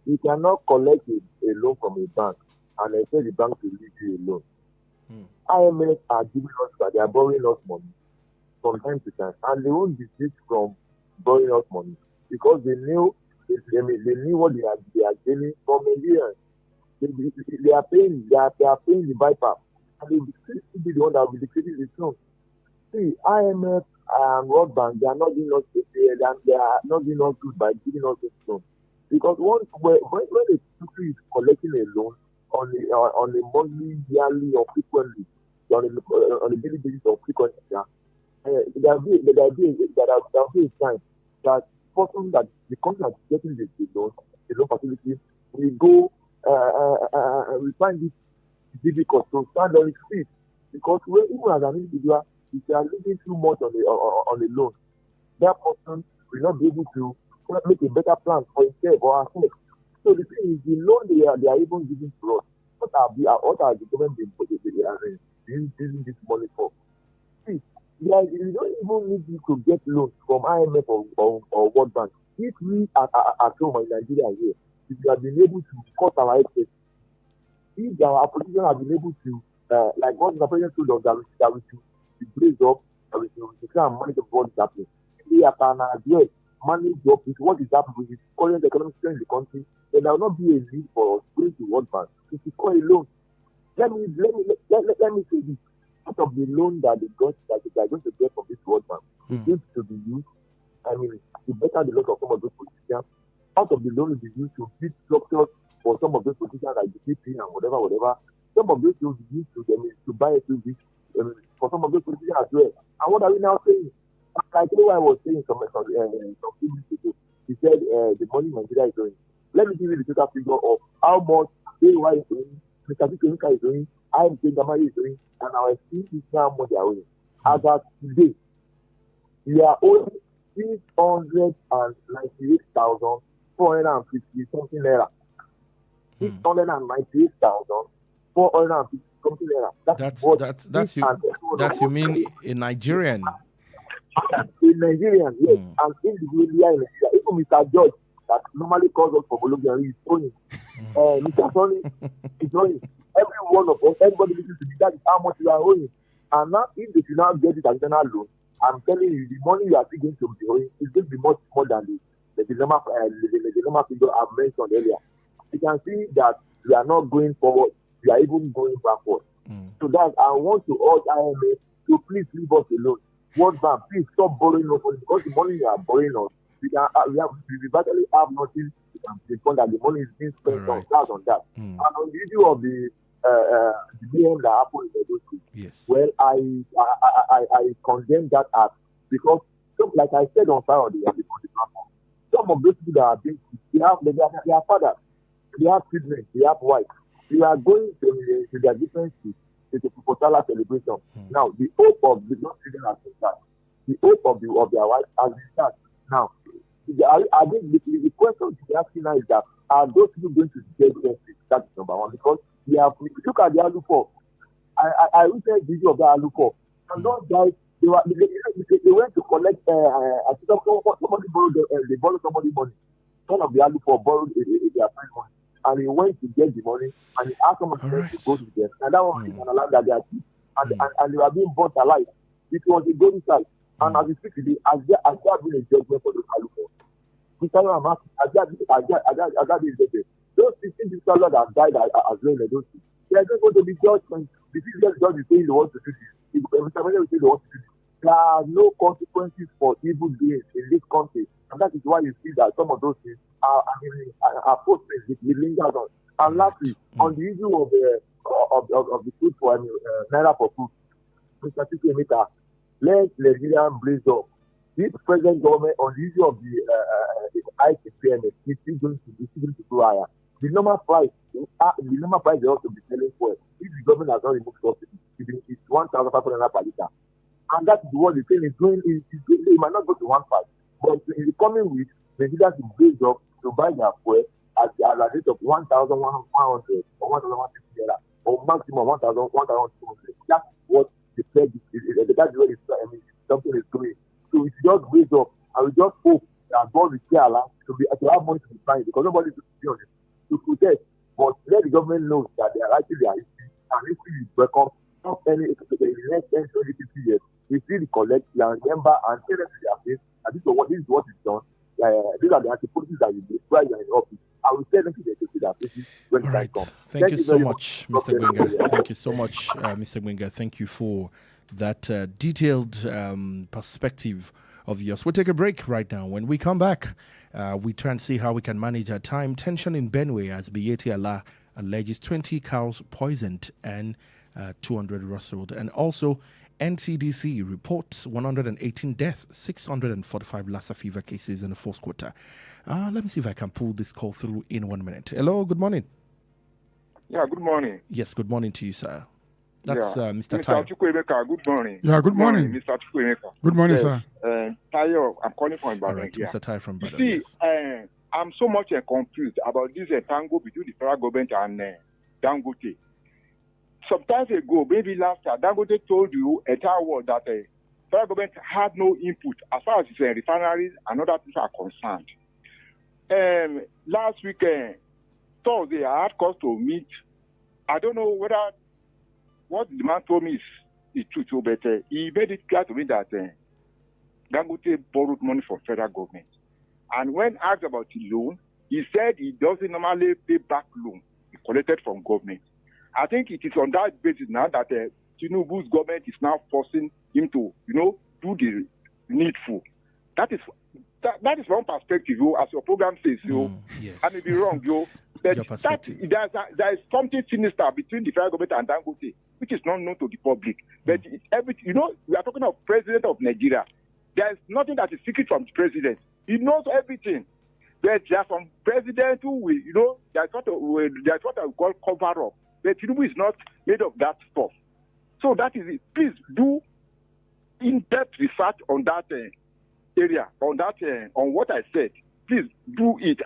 you cannot collect a loan from a bank and expect the bank to leave you alone. IMF are giving us, but they are borrowing us money from time to time, and they won't desist from borrowing us money because they knew what they are gaining from Nigerians. They are paying the bypass, and they will be the one that will be dictating the loan. See, IMF and World Bank, they are not doing us they are not doing us good by giving us this loan. Because when a country is collecting a loan on a monthly, yearly, or frequently, on a daily basis or frequently, there will be a time that person that the country that is getting the loan facility will go we find it difficult to stand on its feet because even as an individual, if you are living too much on the loan, that person will not be able to make a better plan for himself or herself. So the thing is, the loan they are even giving to us, what are the government using this money for? See, you don't even need to get loans from IMF or World Bank. If we at home in Nigeria here, if we have been able to cut our excess, if our opposition have been able to, like what the president told us, that we should be raised up, that we should try and monitor what is happening. If we can address, manage up with what is happening with the current economic situation in the country, then there will not be a need for us going to World Bank to secure a loan. Let me say this. Part of the loan that they are going to get from this World Bank is going to be used, to better the loss of some of those politicians. Part of the loan will be used to build structures for some of those politicians like the CP and whatever. Some of those will be used to buy a few weeks for some of those politicians as well. And what are we now saying? Like what I was saying some few minutes ago, he said the money Nigeria is doing. Let me give you the total figure of how much AY is doing, Mr. Kika is doing, IMK Gamari is doing, and our esteemed is now what they are owing. As of today, we are owing 698,450 something naira. 698,450 something naira. That's you mean a Nigerian? In Nigerian, yes, and individually in Nigeria. Even Mr. George, that normally calls us for Bologna, is owing. Mr. Sonny is owing. Every one of us, everybody listens to me, that is how much you are owing. And now, if they should now get it as a general loan, I'm telling you, the money you are still going to be owing is going to be much more than the number figure I've mentioned earlier. You can see that we are not going forward, we are even going backward. So that I want to urge IMF to please leave us alone. World Bank, please stop borrowing us money because the money you are borrowing us, we virtually have nothing to respond that the money is being spent on that. And on the issue of the BM that happened in those things, yes. Well, I condemn that act because, like I said on Friday on the platform, some of those people that are being, they are fathers, they have children, they have wives, they are going to their different states. It's a Popotala celebration. Now, the hope of the young children has been start. The hope of their wives has been start. Now, I think the question to be asking now is that are those people going to get benefits? That is number one. Because if you look at the Alupo, I recently video of the Alupo, and those guys, they went to collect. I think somebody borrowed somebody money. One of the Alupo borrowed their friend money. And he went to get the money, and he asked someone to go to them. And that one is an alarm that they are cheap, and they are being bought alive. It was a golden side. And as we speak today, has there been a judgment for those Alupo? Mr. Ramak, has there been a judgment? Those 15 people that have died as well in those things, they are just going to be judged. The physical judge is saying they want to do this. If Mr. Manager will say they want to do this. There are no consequences for evil doings in this country. And that is why you see that some of those things are posters with lingers on. And lastly, on the issue of the food Naira for food, Mr. Chikwemeka, let Nigerian blaze up. this present government on the issue of the hike in PMS is still going to go higher. The normal price they ought to be selling for if the government has not removed subsidy, it's 1,500 per litre. And that is what the thing is going. It might not go to 1.5, but in the coming weeks, Nigerians will raise up to buy their fuel at a rate of 1,100 or 1,150 naira, or maximum 1,200. That's what the pledge is. That's what something is doing. So we should just raise up and we just hope that God will care allowed to have money to be fine, because nobody is be on it to protest. But let the government know that they are actually their history, and history is welcome. Not any in the next 10, 20, 50 years. We see the collect and remember and tell them to their face. And this is what is done. These are the anti-policies that we do while you are in office. I will tell them to their faces when the time comes. Thank you so much, Mr. Gbenga. Thank you so much, Mr. Gbenga. Thank you for that detailed perspective of yours. We'll take a break right now. When we come back, we try and see how we can manage our time. Tension in Benue as Biyeti Allah alleges 20 cows poisoned and 200 rustled. And also, NCDC reports 118 deaths, 645 Lassa fever cases in the fourth quarter. Let me see if I can pull this call through in 1 minute. Hello, good morning. Yeah, good morning. Yes, good morning to you, sir. That's Mr. Tayo. Good morning. Yeah, good morning. Mr. Chukwuemeka. Good morning, sir. Tayo, I'm calling from Ibadan. All right, Mr. Tayo from Ibadan. You see, I'm so much confused about this tango between the federal government and Dangote. Sometimes ago, maybe last year, Dangote told you entire world that the federal government had no input as far as refineries and other things are concerned. Last weekend, Thursday, I had cause to meet. I don't know whether what the man told me is true, but he made it clear to me that Dangote borrowed money from federal government. And when asked about the loan, he said he doesn't normally pay back loan he collected from government. I think it is on that basis now that Tinubu's government is now forcing him to, do the needful. That is one perspective, as your program says, yes. I may be wrong, but there is something sinister between the federal government and Dangote, which is not known to the public. But we are talking of president of Nigeria. There is nothing that is secret from the president. He knows everything. But there are some presidents who will, there's what I would call cover up. But Tinubu is not made of that stuff. So that is it. Please do in-depth research on that area, on what I said. Please do it.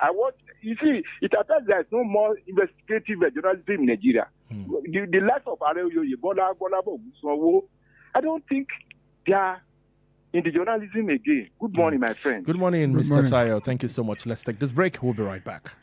You see, it appears there is no more investigative journalism in Nigeria. The likes of Ayo Emmanuel-Ojo, I don't think they are in the journalism again. Good morning, my friend. Good morning, Mr. Tayo. Thank you so much. Let's take this break. We'll be right back.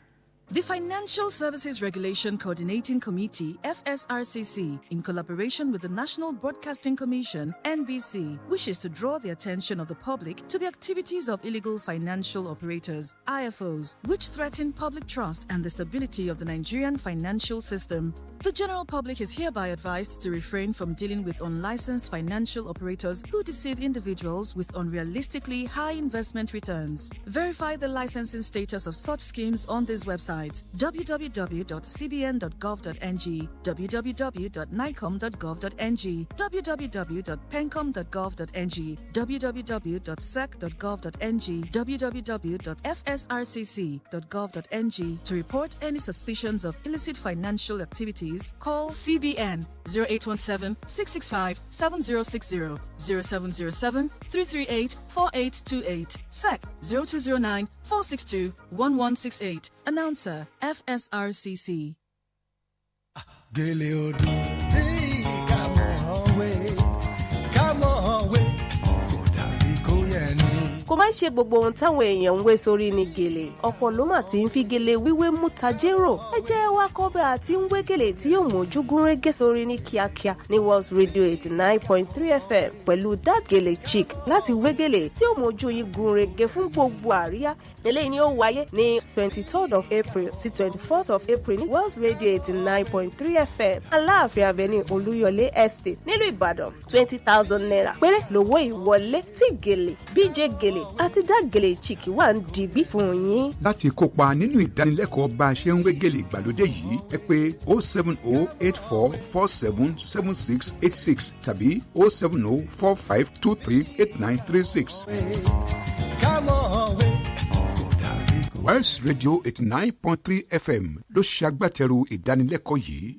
The Financial Services Regulation Coordinating Committee, FSRCC, in collaboration with the National Broadcasting Commission, NBC, wishes to draw the attention of the public to the activities of illegal financial operators, IFOs, which threaten public trust and the stability of the Nigerian financial system. The general public is hereby advised to refrain from dealing with unlicensed financial operators who deceive individuals with unrealistically high investment returns. Verify the licensing status of such schemes on these websites: www.cbn.gov.ng, www.nicom.gov.ng, www.pencom.gov.ng, www.sec.gov.ng, www.fsrcc.gov.ng. To report any suspicions of illicit financial activities, call CBN 0817-665-7060, 0707-338-4828, SEC 0209-462-1168. Announcer, FSRCC. kò má ṣe gbogbo ohun táwọn èèyàn ń wé sórí ní gèlè, ọ̀pọ̀ ló mà ti ń fi gèlè wíwé mú tajérò. Ẹ jẹ́ wá kọ́ bẹ́ àti ń wé gèlè tí yóò mójú gúnrégé sórí ní kíákíá ní World Radio 89.3 FM pẹ̀lú that gèlè chic láti wé gèlè tí yóò mójú yín gúnrégé fún gbogbo àríyá eléyìí ni ó wáyé ní 23rd of April sí 24th of April ní Wells Radio 89.3 FM Aláàfin Avenue Olúyọ̀lé Estate nílùú Ìbàdàn. 20,000 naira péré lówó ìwọlé tí gèlè BJ gèlè àti dá gèlè chiki wà ń digbí fún yín. Láti kópa nínú ìdánilẹ́kọ̀ọ́ bá a ṣe ń wé gèlè ìgbàlódé yìí ẹ pè 07084477686 tàbí 07045238936. Wells Radio 89.3 FM ló ṣe agbátẹrù ìdánilẹ́kọ̀ọ́ yìí.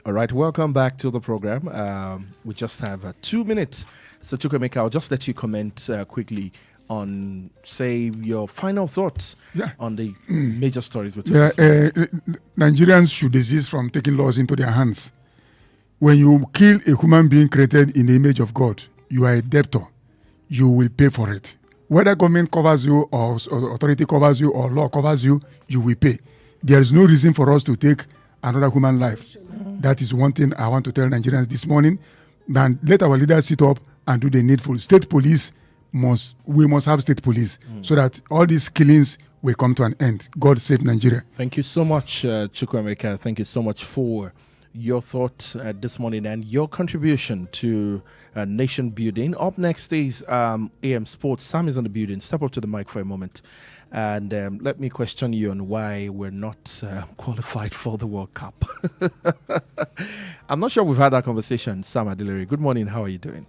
All right, welcome back to the program. We just have 2 minutes. So, Chukwemeka, I'll just let you comment quickly on, say, your final thoughts on the major stories. Nigerians should desist from taking laws into their hands. When you kill a human being created in the image of God, you are a debtor. You will pay for it. Whether government covers you or authority covers you or law covers you, you will pay. There is no reason for us to take another human life. That is one thing I want to tell Nigerians this morning. Then let our leaders sit up and do the needful. State police we must have state police so that all these killings will come to an end. God save Nigeria. Thank you so much, Chukwemeka. Thank you so much for your thoughts this morning and your contribution to nation building. Up next is AM Sports. Sam is on the building. Step up to the mic for a moment. And let me question you on why we're not qualified for the World Cup. I'm not sure we've had that conversation. Sam Adelere, good morning. How are you doing?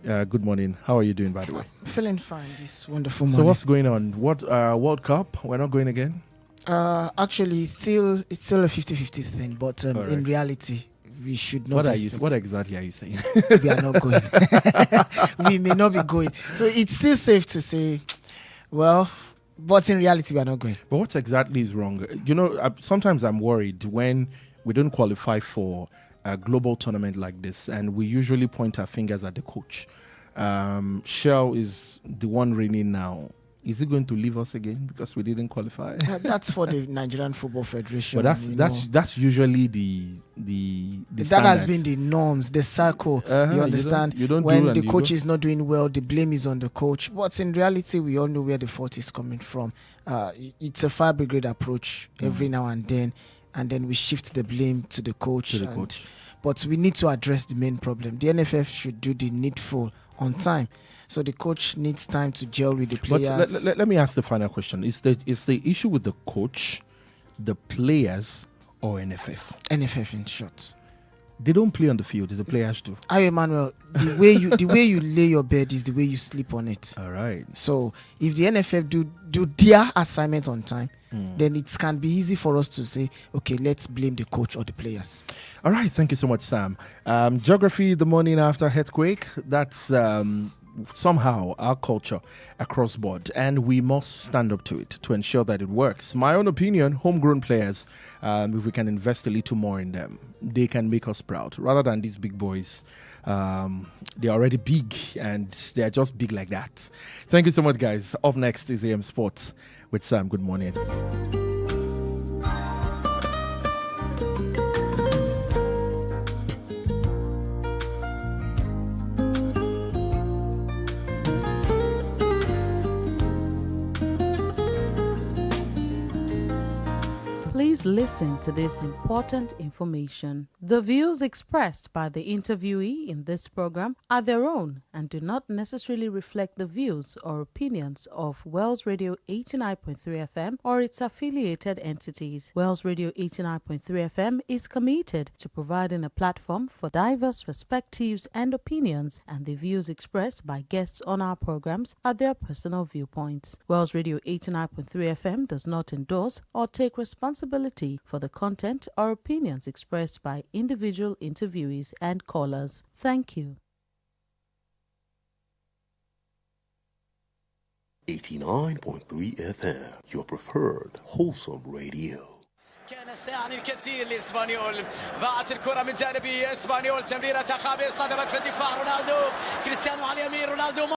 Good morning. How are you doing, by the way? Feeling fine this wonderful morning. So what's going on? What World Cup? We're not going again? Actually, it's still a 50-50 thing. But in reality, we should not. What exactly are you saying? We are not going. We may not be going. So it's still safe to say, well, but in reality, we are not going. But what exactly is wrong? You know, sometimes I'm worried when we don't qualify for a global tournament like this, and we usually point our fingers at the coach. Shell is the one reigning now. Is he going to leave us again because we didn't qualify? That's for the Nigerian Football Federation. But that's usually the that standard. has been the norms, the circle. You understand? You don't when the coach is not doing well, the blame is on the coach. But in reality, we all know where the fault is coming from. It's a fire brigade approach every now and then we shift the blame to the coach. But we need to address the main problem. The NFF should do the needful on time. So the coach needs time to gel with the players. But let me ask the final question. Is the issue with the coach, the players, or NFF? NFF in short. They don't play on the field, the players do. Ayo Emmanuel, the way you lay your bed is the way you sleep on it. All right. So if the NFF do their assignment on time, then it can be easy for us to say, okay, let's blame the coach or the players. All right, thank you so much, Sam. Geography the morning after earthquake, that's somehow our culture across board, and we must stand up to it to ensure that it works. My own opinion, homegrown players, if we can invest a little more in them, they can make us proud rather than these big boys. They're already big and they're just big like that. Thank you so much, guys. Up next is AM Sports with Sam. Good morning. Please listen to this important information. The views expressed by the interviewee in this program are their own and do not necessarily reflect the views or opinions of Wells Radio 89.3 FM or its affiliated entities. Wells Radio 89.3 FM is committed to providing a platform for diverse perspectives and opinions, and the views expressed by guests on our programs are their personal viewpoints. Wells Radio 89.3 FM does not endorse or take responsibility for the content or opinions expressed by individual interviewees and callers. Thank you. 89.3 FM, your preferred wholesome radio. كان سيعني الكثير لإسبانيول. ضاعت الكرة من جانب إسبانيول، تمريرة خابئة صدمت في الدفاع. رونالدو كريستيانو على اليمين، رونالدو